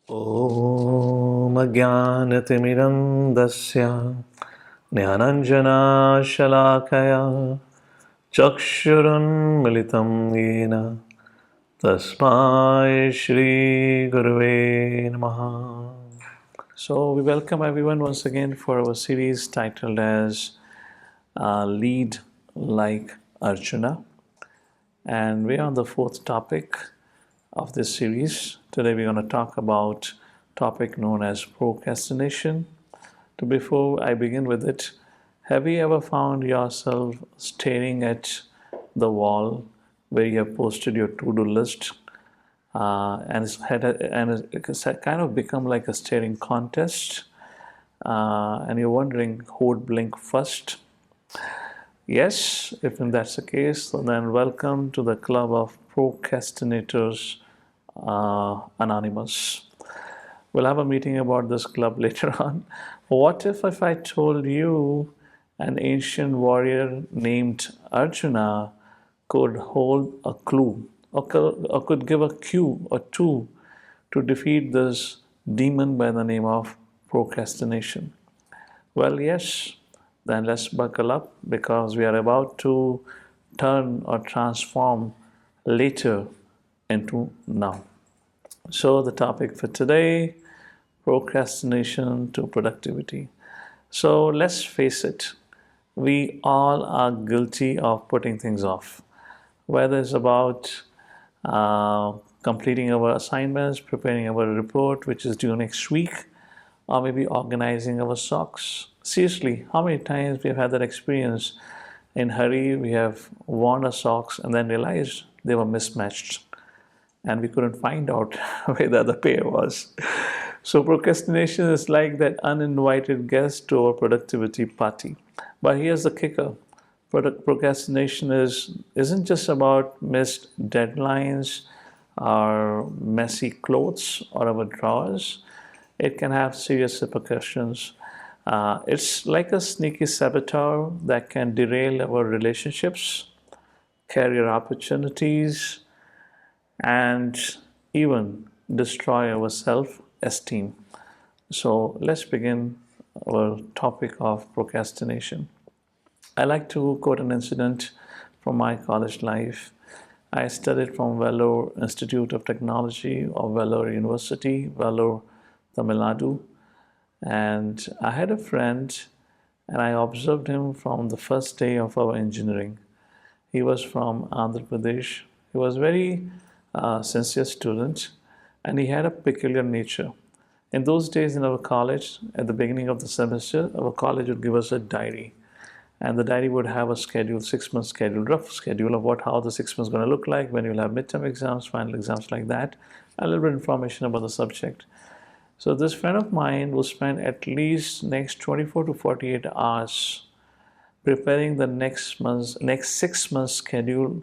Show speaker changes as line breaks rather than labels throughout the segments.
ॐ अज्ञानतिमिरन्दस्य ज्ञानञ्जनाशलाकया चक्षुरुन्मिलितं येन तस्मै श्रीगुरवे नमः. So we welcome everyone once again for our series titled as Lead Like Arjuna. And we're on the fourth topic of this series. Today we're going to talk about topic known as procrastination. Before I begin with it, have you ever found yourself staring at the wall where you have posted your to-do list, and it's kind of become like a staring contest, and you're wondering who would blink first? Yes, if that's the case, then welcome to the club of procrastinators Anonymous. We'll have a meeting about this club later on. What if I told you an ancient warrior named Arjuna could hold a clue or could give a cue or two to defeat this demon by the name of procrastination? Well, yes, then let's buckle up because we are about to turn or transform later into now. So, the topic for today, procrastination to productivity. So, let's face it, we all are guilty of putting things off, whether it's about completing our assignments, preparing our report, which is due next week, or maybe organizing our socks. Seriously, how many times we have had that experience? In hurry, we have worn our socks and then realized they were mismatched, and we couldn't find out where the other pair was. So procrastination is like that uninvited guest to our productivity party. But here's the kicker. Procrastination isn't just about missed deadlines or messy clothes or our drawers. It can have serious repercussions. It's like a sneaky saboteur that can derail our relationships, career opportunities, and even destroy our self-esteem. So let's begin our topic of procrastination. I like to quote an incident from my college life. I studied from Vellore Institute of Technology or Vellore University, Vellore, Tamil Nadu. And I had a friend and I observed him from the first day of our engineering. He was from Andhra Pradesh. He was very sincere student, and he had a peculiar nature. In those days in our college, at the beginning of the semester, our college would give us a diary, and the diary would have a schedule, 6 month schedule, rough schedule of how the 6 months going to look like, when you'll have midterm exams, final exams, like that, a little bit of information about the subject. So this friend of mine will spend at least next 24 to 48 hours preparing the next 6 months schedule,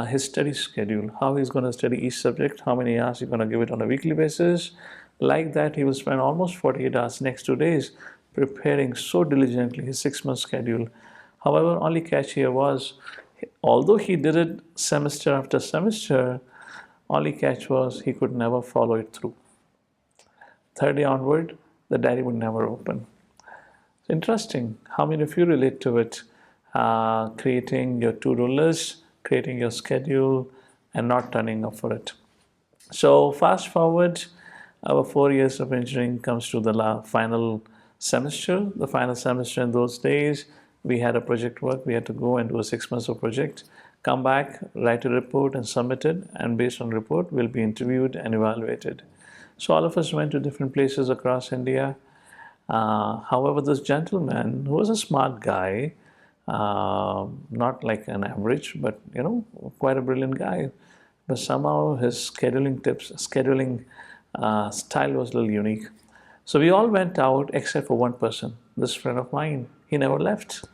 his study schedule, how he's going to study each subject, how many hours he's going to give it on a weekly basis. Like that, he will spend almost 48 hours next 2 days preparing so diligently his 6 month schedule. However, only catch here was, although he did it semester after semester, only catch was he could never follow it through. Third day onward, the diary would never open. It's interesting. How many of you relate to it? Creating your to-do list, creating your schedule, and not turning up for it. So fast forward, our 4 years of engineering comes to the final semester. The final semester in those days, we had a project work. We had to go and do a 6 months of project, come back, write a report and submit it. And based on report, we'll be interviewed and evaluated. So all of us went to different places across India. However, this gentleman, who was a smart guy, not like an average, but quite a brilliant guy, but somehow his scheduling style was a little unique. So we all went out except for one person, this friend of mine. He never left.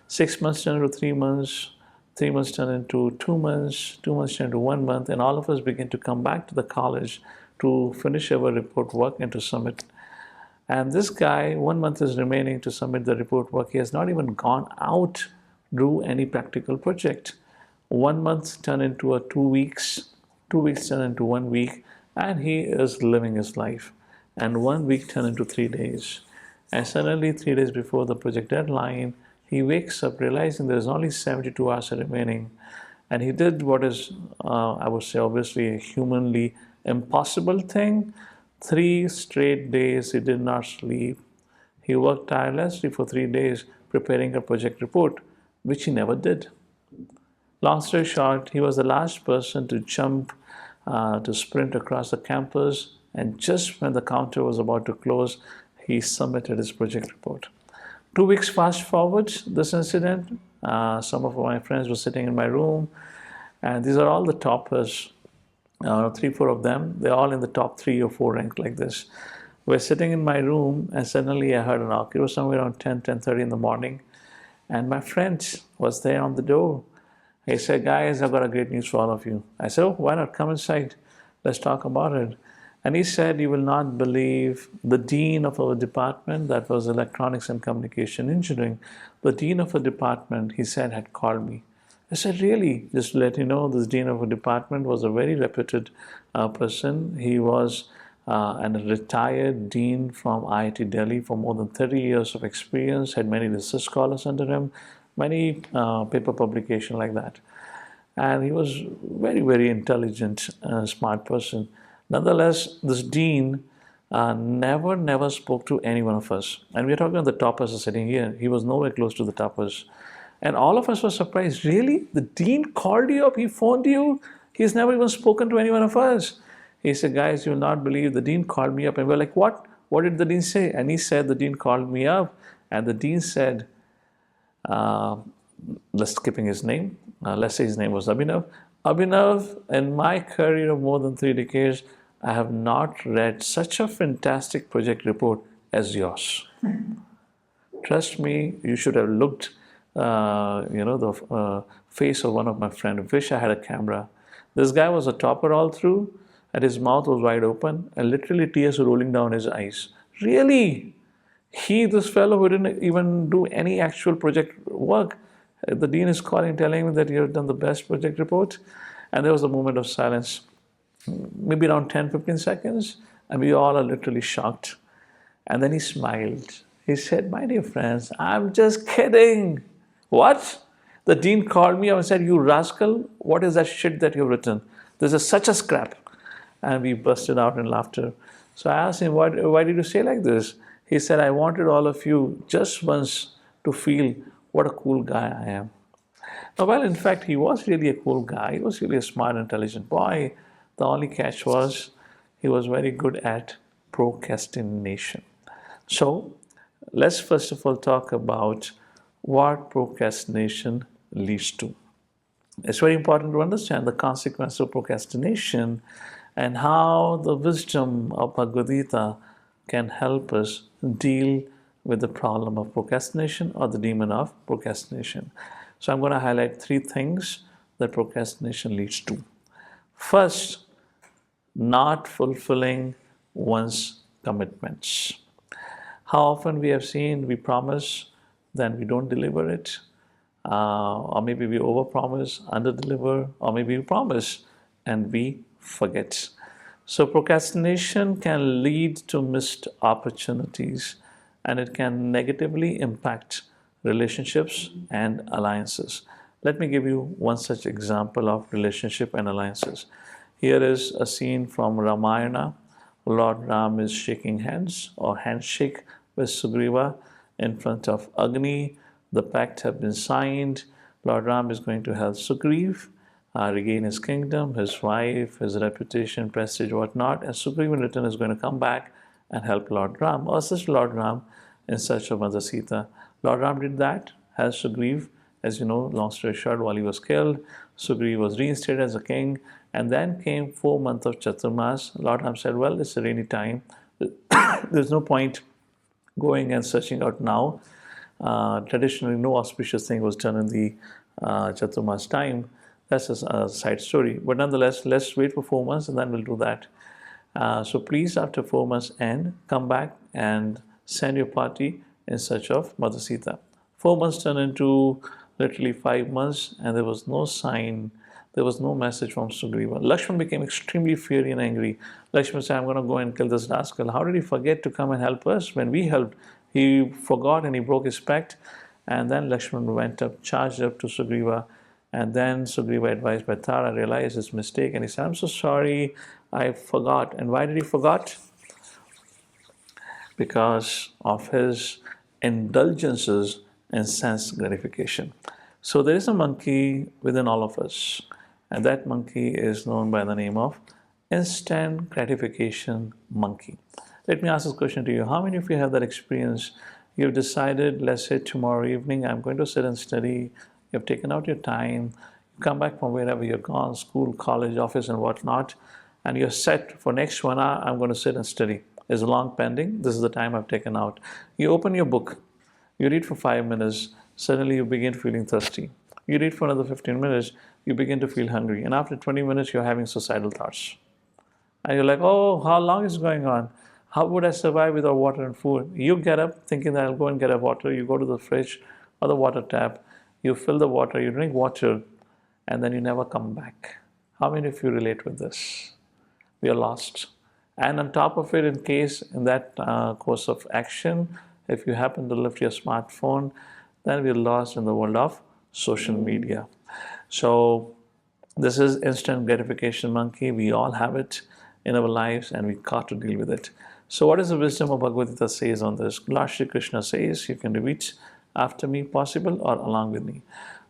6 months turned into 3 months, 3 months turned into 2 months, 2 months turned into 1 month, and all of us began to come back to the college to finish our report work and to submit. And this guy, 1 month is remaining to submit the report work. He has not even gone out, do any practical project. 1 month turned into 2 weeks, 2 weeks turned into 1 week, and he is living his life. and 1 week turned into 3 days. And suddenly, 3 days before the project deadline, he wakes up realizing there's only 72 hours remaining. And he did what is, I would say, obviously a humanly impossible thing. 3 straight days he did not sleep. He worked tirelessly for 3 days preparing a project report, which he never did. Long story short, he was the last person to jump, to sprint across the campus, and just when the counter was about to close, he submitted his project report. 2 weeks fast forward this incident, some of my friends were sitting in my room, and these are all the toppers, 3, 4 of them. They're all in the top 3 or 4 rank like this. We're sitting in my room, and suddenly I heard a knock. It was somewhere around 10, 10:30 in the morning, and my friend was there on the door. He said, "Guys, I've got a great news for all of you." I said, "Oh, why not? Come inside. Let's talk about it." And he said, "You will not believe the dean of our department, that was Electronics and Communication Engineering, the dean of a department," he said, "had called me." I said, "Really?" Just to let you know, this dean of a department was a very reputed person. He was a retired dean from IIT Delhi for more than 30 years of experience, had many research scholars under him, many paper publication like that. And he was very, very intelligent, smart person. Nonetheless, this dean never spoke to any one of us. And we're talking about the toppers are sitting here. He was nowhere close to the toppers. And all of us were surprised. Really? The dean called you up? He phoned you? He's never even spoken to any one of us. He said, "Guys, you will not believe the dean called me up." And we're like, "What? What did the dean say?" And he said, "The dean called me up, and the dean said," let's skipping his name. Let's say his name was Abhinav. "Abhinav, in my career of more than 3 decades, I have not read such a fantastic project report as yours. Trust me, you should have looked, the face of one of my friends. Wish I had a camera. This guy was a topper all through, and his mouth was wide open, and literally tears were rolling down his eyes. Really? This fellow who didn't even do any actual project work. The dean is calling, telling me that you have done the best project report." And there was a moment of silence, maybe around 10, 15 seconds, and we all are literally shocked. And then he smiled. He said, "My dear friends, I'm just kidding." "What?" The dean called me up and said, "You rascal, what is that shit that you've written? This is such a scrap." And we busted out in laughter. So I asked him, why did you say like this? He said, "I wanted all of you just once to feel what a cool guy I am." Now, well, in fact, he was really a cool guy. He was really a smart, intelligent boy. The only catch was he was very good at procrastination. So let's first of all talk about what procrastination leads to. It's very important to understand the consequence of procrastination and how the wisdom of Bhagavad Gita can help us deal with the problem of procrastination or the demon of procrastination. So I'm going to highlight 3 things that procrastination leads to. First, not fulfilling one's commitments. How often we have seen we promise, then we don't deliver it, or maybe we overpromise, underdeliver, or maybe we promise and we forget. So procrastination can lead to missed opportunities, and it can negatively impact relationships and alliances. Let me give you one such example of relationship and alliances. Here is a scene from Ramayana. Lord Ram is shaking hands or handshake with Sugriva in front of Agni. The pact have been signed. Lord Ram is going to help Sugriv regain his kingdom, his wife, his reputation, prestige, whatnot. And Sugriv in return is going to come back and help Lord Ram, or assist Lord Ram in search of Mother Sita. Lord Ram did that, has Sugriv, as you know, long story short, while he was killed, Sugriv was reinstated as a king, and then came 4 months of Chaturmas. Lord Ram said, "Well, it's a rainy time. There's no point going and searching out now." Traditionally, no auspicious thing was done in the Chaturmas time. That's a side story. But nonetheless, let's wait for 4 months and then we'll do that. So please, after 4 months end, come back and send your party in search of Mother Sita. 4 months turned into literally 5 months, and there was no sign There was no message from Sugriva. Lakshman became extremely fiery and angry. Lakshman said, I'm going to go and kill this rascal. How did he forget to come and help us when we helped? He forgot and he broke his pact. And then Lakshman went up, charged up to Sugriva. And then Sugriva, advised by Tara, realized his mistake and he said, I'm so sorry, I forgot. And why did he forget? Because of his indulgences in sense gratification. So there is a monkey within all of us, and that monkey is known by the name of instant gratification monkey. Let me ask this question to you. How many of you have that experience? You've decided, let's say tomorrow evening, I'm going to sit and study. You've taken out your time, you come back from wherever you're gone, school, college, office, and whatnot, and you're set for next 1 hour, I'm going to sit and study. Is long pending. This is the time I've taken out. You open your book, you read for 5 minutes, suddenly you begin feeling thirsty. You read for another 15 minutes, you begin to feel hungry. And after 20 minutes, you're having suicidal thoughts. And you're like, oh, how long is it going on? How would I survive without water and food? You get up thinking that I'll go and get a water. You go to the fridge or the water tap, you fill the water, you drink water, and then you never come back. How many of you relate with this? We are lost. And on top of it, in case in that course of action, if you happen to lift your smartphone, then we're lost in the world of social media. So this is instant gratification monkey. We all have it in our lives and we got to deal with it. So what is the wisdom of Bhagavad Gita says on this? Lord Shri Krishna says, you can repeat after me, possible, or along with me.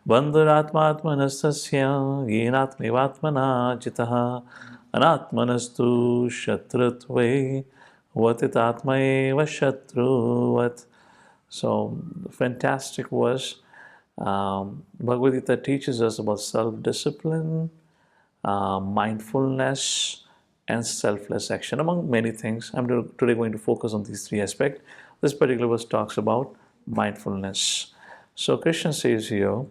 Bandhuratmatmanastasya yenatmevatmana jitaha anatmanastu shatrutve vatitatmaeva shatruvat. So, fantastic verse. Bhagavad Gita teaches us about self-discipline, mindfulness, and selfless action, among many things. I'm today going to focus on these three aspects. This particular verse talks about mindfulness. So, Krishna says here,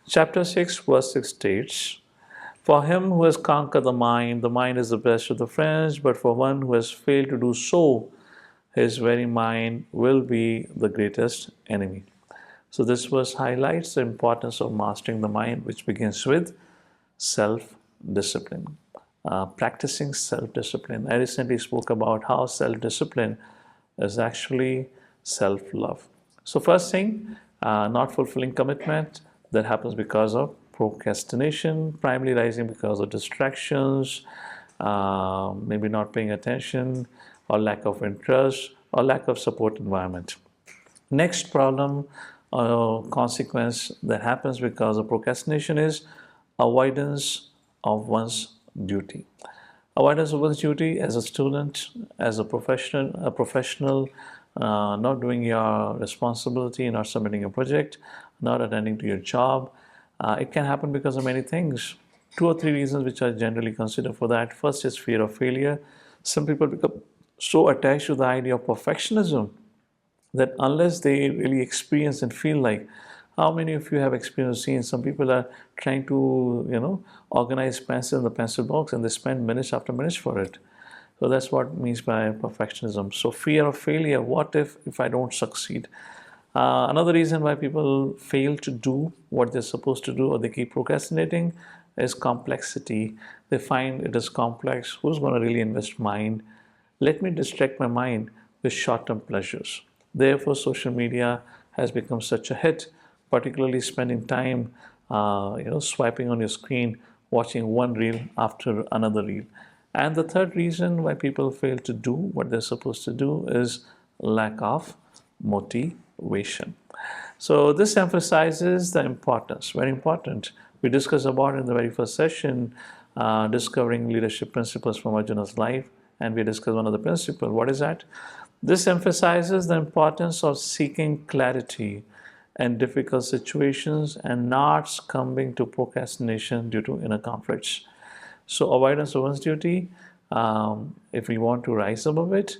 chapter 6, verse 6 states, for him who has conquered the mind is the best of the friends, but for one who has failed to do so, his very mind will be the greatest enemy. So this verse highlights the importance of mastering the mind, which begins with self-discipline. Practicing self-discipline. I recently spoke about how self-discipline is actually self-love. So first thing, not fulfilling commitment, that happens because of procrastination, primarily rising because of distractions, maybe not paying attention, or lack of interest, or lack of support environment. Next problem or consequence that happens because of procrastination is avoidance of one's duty. Avoidance of one's duty as a student, as a professional, not doing your responsibility, not submitting your project, not attending to your job. It can happen because of many things. 2 or 3 reasons which are generally considered for that. First is fear of failure. Some people become so attached to the idea of perfectionism that unless they really experience and feel like, how many of you have experienced seeing some people are trying to, organize pencil in the pencil box and they spend minutes after minutes for it. So that's what it means by perfectionism. So fear of failure, what if I don't succeed? Another reason why people fail to do what they're supposed to do or they keep procrastinating is complexity. They find it is complex. Who's going to really invest mind? Let me distract my mind with short-term pleasures. Therefore, social media has become such a hit, particularly spending time, swiping on your screen, watching one reel after another reel. And the third reason why people fail to do what they're supposed to do is lack of motivation. So this emphasizes the importance, very important. We discussed about in the very first session, discovering leadership principles from Arjuna's life, and we discussed one of the principles. What is that? This emphasizes the importance of seeking clarity in difficult situations and not succumbing to procrastination due to inner conflicts. So avoidance of one's duty, if we want to rise above it,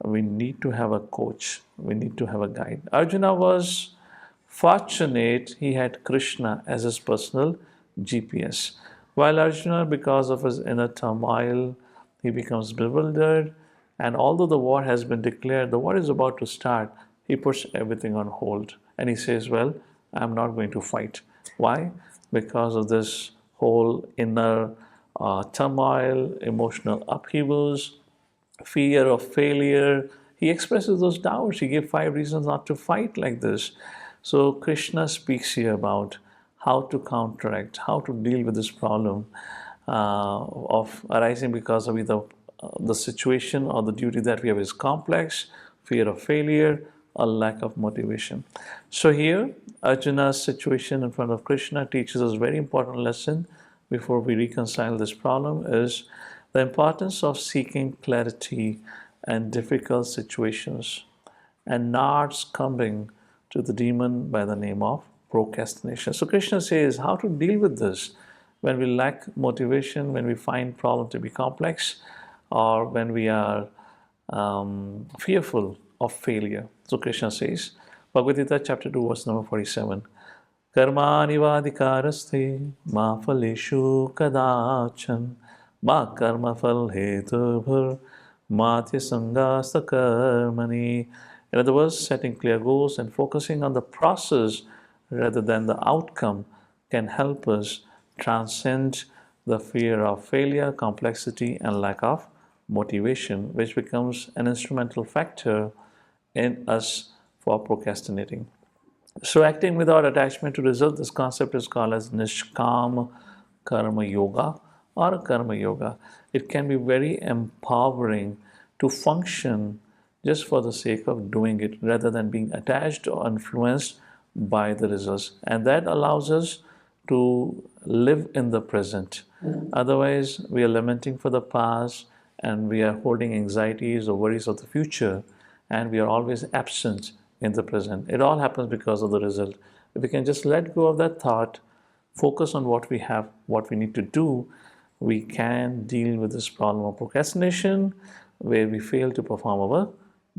we need to have a coach. We need to have a guide. Arjuna was fortunate he had Krishna as his personal GPS. While Arjuna, because of his inner turmoil, he becomes bewildered. And although the war has been declared, the war is about to start, he puts everything on hold. And he says, well, I'm not going to fight. Why? Because of this whole inner turmoil, emotional upheavals, fear of failure. He expresses those doubts. He gave 5 reasons not to fight like this. So Krishna speaks here about how to counteract, how to deal with this problem of arising because of either the situation or the duty that we have is complex, fear of failure, or lack of motivation. So here, Arjuna's situation in front of Krishna teaches us a very important lesson before we reconcile this problem is the importance of seeking clarity in difficult situations and not succumbing to the demon by the name of procrastination. So Krishna says how to deal with this when we lack motivation, when we find problem to be complex, or when we are fearful of failure. So Krishna says, Bhagavad Gita chapter 2 verse number 47, Karmani vadikaraste ma phaleshu kadachan ma karma phal hetubhur matya sangasta karmani. In other words, setting clear goals and focusing on the process rather than the outcome can help us transcend the fear of failure, complexity, and lack of motivation, which becomes an instrumental factor in us for procrastinating. So, acting without attachment to result, this concept is called as Nishkam Karma Yoga or Karma Yoga. It can be very empowering to function just for the sake of doing it rather than being attached or influenced by the results. And that allows us to live in the present. Otherwise, we are lamenting for the past and we are holding anxieties or worries of the future, and we are always absent in the present. It all happens because of the result. If we can just let go of that thought, focus on what we have, what we need to do, we can deal with this problem of procrastination where we fail to perform our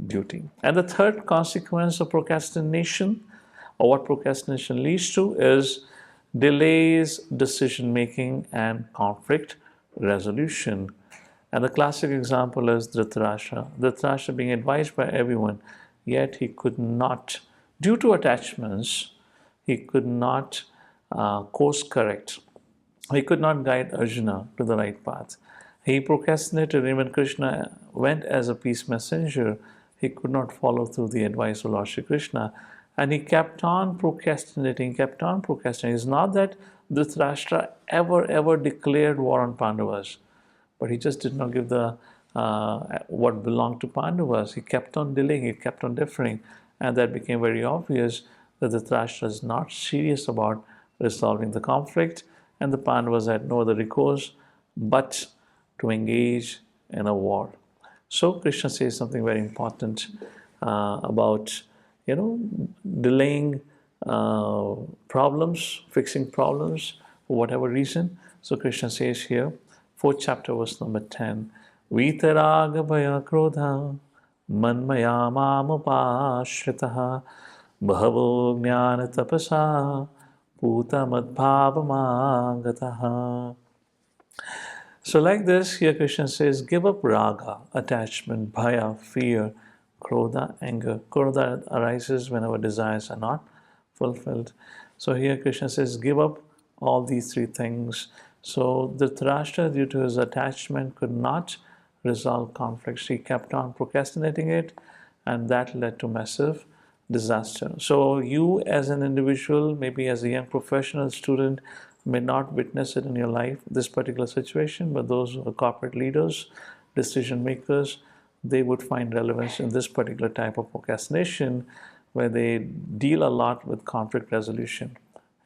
duty. And the third consequence of procrastination, or what procrastination leads to, is delays decision making and conflict resolution. And the classic example is Dhritarashtra. Dhritarashtra being advised by everyone, yet he could not, due to attachments, he could not course correct. He could not guide Arjuna to the right path. He procrastinated. Even Krishna went as a peace messenger. He could not follow through the advice of Lord Shri Krishna. And he kept on procrastinating, kept on procrastinating. It's not that Dhritarashtra ever declared war on Pandavas, but he just did not give the what belonged to Pandavas. He kept on delaying, he kept on deferring, and that became very obvious that Dhritarashtra is not serious about resolving the conflict, and the Pandavas had no other recourse but to engage in a war. So Krishna says something very important about delaying problems, fixing problems for whatever reason. So Krishna says here, 4th chapter, verse number 10, Vitaraga bhaya krodha manmaya mamupashritaha bhavo jnana tapasa puta madbhavamagataha. So like this, here Krishna says, give up raga, attachment, bhaya, fear, krodha, anger. Krodha arises when our desires are not fulfilled. So here Krishna says, give up all these three things. So Dhritarashtra, due to his attachment, could not resolve conflicts. He kept on procrastinating it, and that led to massive disaster. So you as an individual, maybe as a young professional student, may not witness it in your life, this particular situation, but those who are corporate leaders, decision makers, they would find relevance in this particular type of procrastination where they deal a lot with conflict resolution.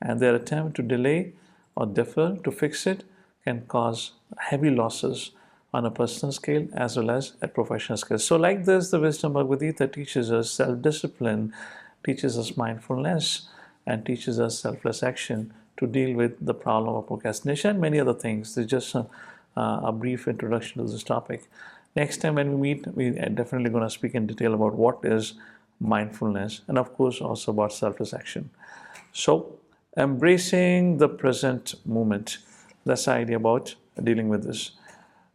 And their attempt to delay or defer to fix it can cause heavy losses on a personal scale as well as at professional scale. So like this, the wisdom Bhagavad Gita teaches us self-discipline, teaches us mindfulness, and teaches us selfless action to deal with the problem of procrastination and many other things. This is just a brief introduction to this topic. Next time when we meet, we are definitely going to speak in detail about what is mindfulness and of course also about selfless action. So embracing the present moment, that's the idea about dealing with this.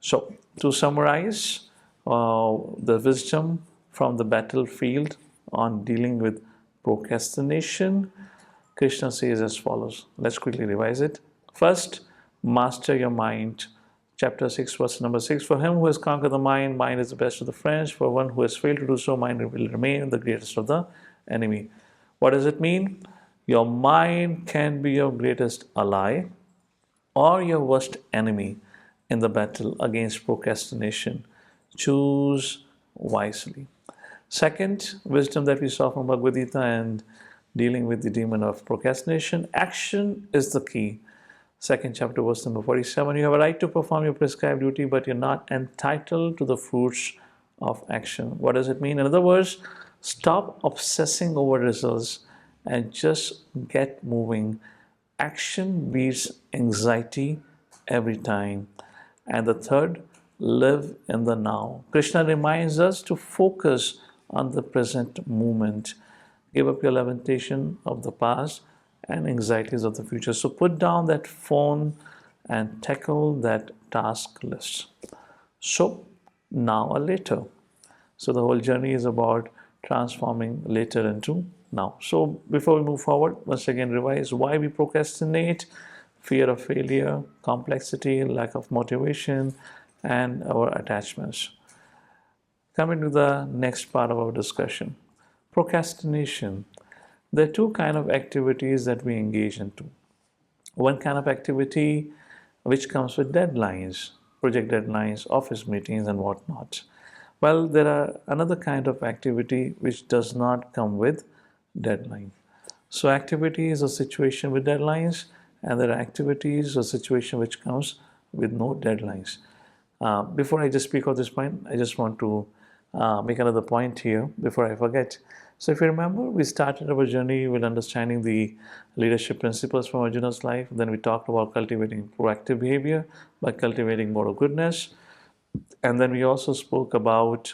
So to summarize the wisdom from the battlefield on dealing with procrastination, Krishna says as follows. Let's quickly revise it. First, Master your mind. Chapter 6, verse number 6. For him who has conquered the mind, mind is the best of the friends. For one who has failed to do so, mind will remain the greatest of the enemy. What does it mean? Your mind can be your greatest ally or your worst enemy in the battle against procrastination. Choose wisely. Second wisdom that we saw from Bhagavad Gita and dealing with the demon of procrastination, action is the key. Second chapter, verse number 47. You have a right to perform your prescribed duty, but you're not entitled to the fruits of action. What does it mean? In other words, stop obsessing over results and just get moving. Action beats anxiety every time. And the third, live in the now. Krishna reminds us to focus on the present moment. Give up your lamentation of the past and anxieties of the future. So put down that phone and tackle that task list. So now or later. So the whole journey is about transforming later into now. So before we move forward, once again revise why we procrastinate: fear of failure, complexity, lack of motivation, and our attachments. Coming to the next part of our discussion, procrastination. There are two kinds of activities that we engage into. One kind of activity which comes with deadlines, project deadlines, office meetings, and whatnot. Well, there are another kind of activity which does not come with deadline. So activity is a situation with deadlines, and there are activities or situation which comes with no deadlines. Before I just speak of this point, I just want to make another point here before I forget. So if you remember, we started our journey with understanding the leadership principles from Arjuna's life. Then we talked about cultivating proactive behavior by cultivating moral goodness. And then we also spoke about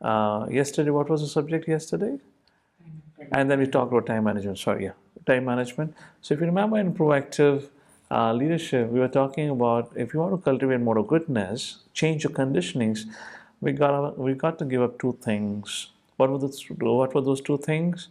yesterday, what was the subject yesterday? And then we talked about time management. Sorry, yeah, time management. So if you remember in proactive leadership, we were talking about if you want to cultivate moral goodness, change your conditionings, we got to give up two things. What were those two things?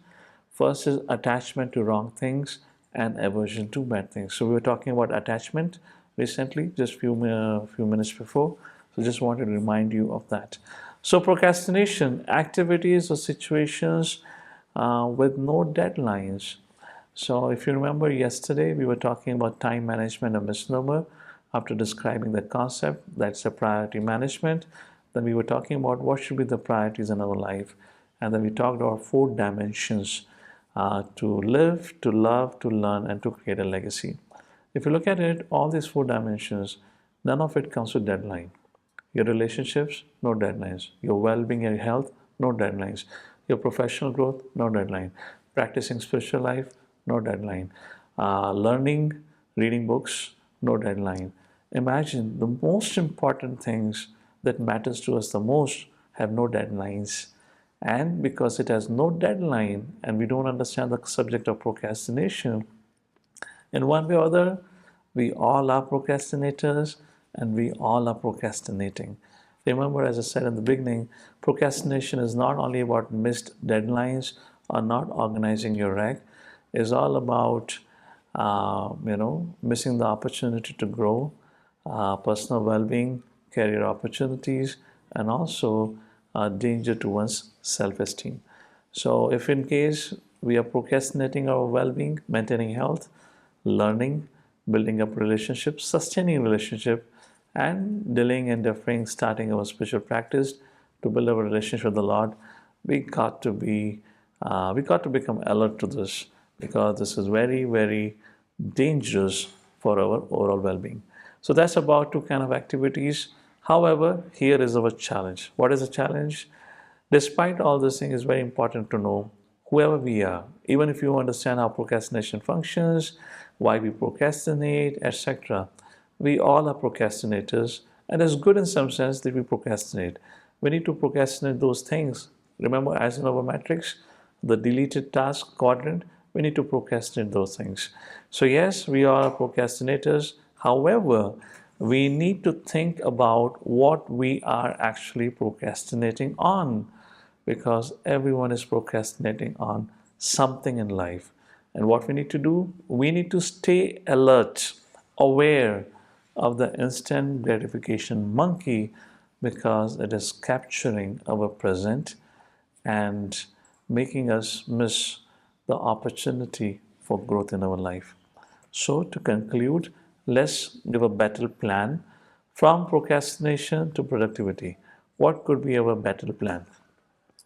First is attachment to wrong things and aversion to bad things. So we were talking about attachment recently, just few minutes before. So just wanted to remind you of that. So procrastination, activities or situations with no deadlines. So if you remember yesterday, we were talking about time management, a misnomer. After describing the concept, that's a priority management. Then we were talking about what should be the priorities in our life. And then we talked about 4 dimensions: to live, to love, to learn, and to create a legacy. If you look at it, all these 4 dimensions, none of it comes with deadline. Your relationships, no deadlines. Your well-being and health, no deadlines. Your professional growth, no deadline. Practicing spiritual life, no deadline. Learning, reading books, no deadline. Imagine the most important things that matters to us the most have no deadlines. And because it has no deadline and we don't understand the subject of procrastination, in one way or other, we all are procrastinators and we all are procrastinating. Remember, as I said in the beginning, procrastination is not only about missed deadlines or not organizing your rec. It's all about, missing the opportunity to grow, personal well-being, career opportunities, and also danger to one's self-esteem. So if in case we are procrastinating our well-being, maintaining health, learning, building up relationships, sustaining relationship, and delaying and deferring starting our spiritual practice to build our relationship with the Lord, we got to become alert to this, because this is very, very dangerous for our overall well-being. So that's about 2 kind of activities. However, here is our challenge. What is the challenge? Despite all this thing, it's very important to know whoever we are, even if you understand how procrastination functions, why we procrastinate, etc. We all are procrastinators, and it's good in some sense that we procrastinate. We need to procrastinate those things. Remember, as in our matrix, the deleted task quadrant, we need to procrastinate those things. So yes, we are procrastinators. However, we need to think about what we are actually procrastinating on, because everyone is procrastinating on something in life. And what we need to do, we need to stay alert, aware, of the instant gratification monkey because it is capturing our present and making us miss the opportunity for growth in our life. So, to conclude, let's give a battle plan from procrastination to productivity. What could be our battle plan?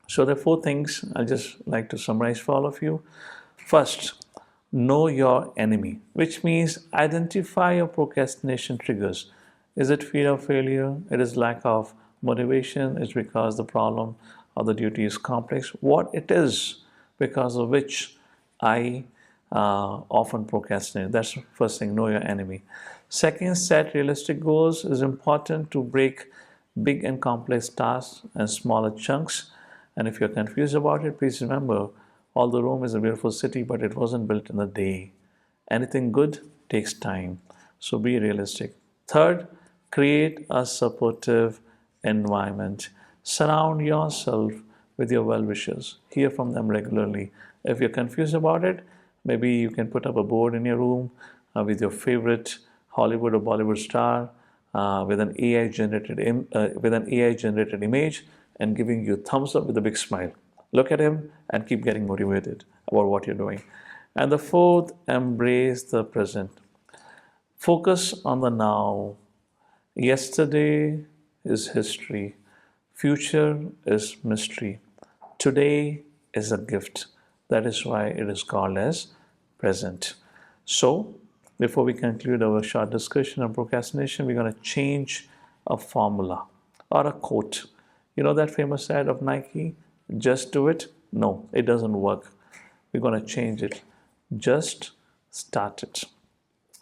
So, there are four things I just like to summarize for all of you. First, know your enemy, which means identify your procrastination triggers. Is it fear of failure? It is lack of motivation? It's because the problem or the duty is complex? What it is because of which I often procrastinate. That's the first thing, know your enemy. Second, set realistic goals. It is important to break big and complex tasks and smaller chunks. And if you're confused about it, please remember, although Rome is a beautiful city, but it wasn't built in a day. Anything good takes time. So be realistic. Third, create a supportive environment. Surround yourself with your well wishers. Hear from them regularly. If you're confused about it, maybe you can put up a board in your room with your favorite Hollywood or Bollywood star with an AI generated image and giving you a thumbs up with a big smile. Look at him and keep getting motivated about what you're doing. And the fourth, embrace the present. Focus on the now. Yesterday is history. Future is mystery. Today is a gift. That is why it is called as present. So, before we conclude our short discussion on procrastination, we're going to change a formula or a quote. You know that famous ad of Nike? Just do it? No, it doesn't work. We're going to change it. Just start it.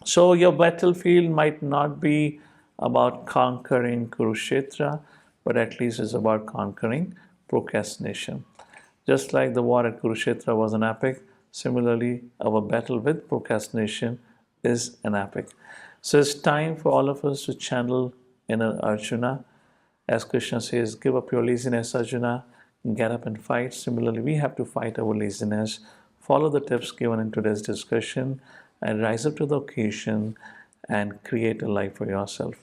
So your battlefield might not be about conquering Kurukshetra, but at least it's about conquering procrastination. Just like the war at Kurukshetra was an epic, similarly, our battle with procrastination is an epic. So it's time for all of us to channel inner Arjuna. As Krishna says, give up your laziness, Arjuna, get up and fight. Similarly, we have to fight our laziness, follow the tips given in today's discussion, and rise up to the occasion and create a life for yourself.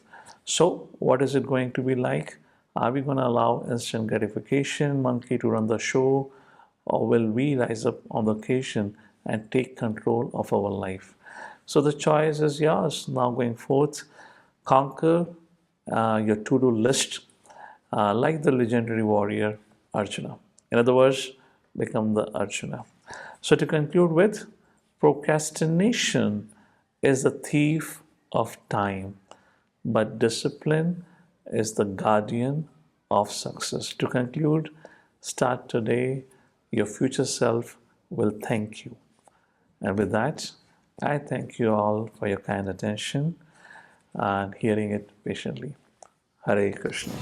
So, what is it going to be like? Are we going to allow instant gratification monkey to run the show, or will we rise up on the occasion and take control of our life? So, the choice is yours. Now, going forth, conquer your to-do list like the legendary warrior Arjuna. In other words, become the Arjuna. So, to conclude with, procrastination is the thief of time, but discipline is the guardian of success. To conclude, start today. Your future self will thank you. And with that, I thank you all for your kind attention and hearing it patiently. Hare Krishna.